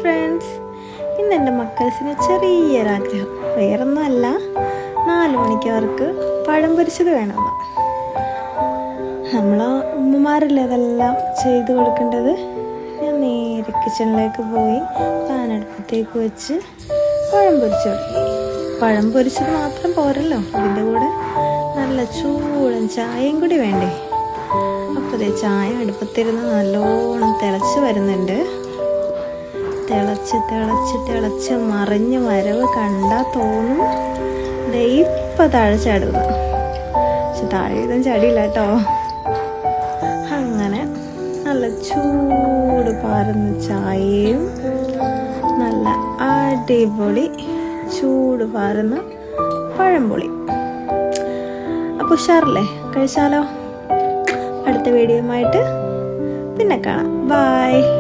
Friends, ഇന്ന് എൻ്റെ മക്കൾസിന് ചെറിയൊരാഗ്രഹം. വേറൊന്നുമല്ല, 4 മണിക്ക് അവർക്ക് പഴം പൊരിച്ചത് വേണമെന്ന്. നമ്മൾ ഉമ്മമാരല്ലേ അതെല്ലാം ചെയ്ത് കൊടുക്കേണ്ടത്. ഞാൻ നേരെ കിച്ചണിലേക്ക് പോയി പാൻ അടുപ്പത്തേക്ക് വെച്ച് പഴം പൊരിച്ചു കൊടുക്കും. പഴം പൊരിച്ചത് മാത്രം പോരല്ലോ, അതിൻ്റെ കൂടെ നല്ല ചൂടൻ ചായയും കൂടി വേണ്ടേ. അപ്പോൾ അതേ ചായ അടുപ്പത്തിരുന്ന് നല്ലോണം തിളച്ച് വരുന്നുണ്ട്. തിളച്ച് മറിഞ്ഞ് വരവ് കണ്ടാൽ തോന്നും ഇപ്പം താഴെ ചാടുന്നു. പക്ഷെ താഴെ ഇതും ചടിയില്ല കേട്ടോ. അങ്ങനെ നല്ല ചൂട് പാരുന്ന ചായയും നല്ല അടിപൊളി ചൂട് പാരുന്ന പഴംപൊളി. അപ്പോൾ ഉഷാറല്ലേ, കഴിച്ചാലോ. അടുത്ത വീഡിയോയുമായിട്ട് പിന്നെ കാണാം. ബൈ.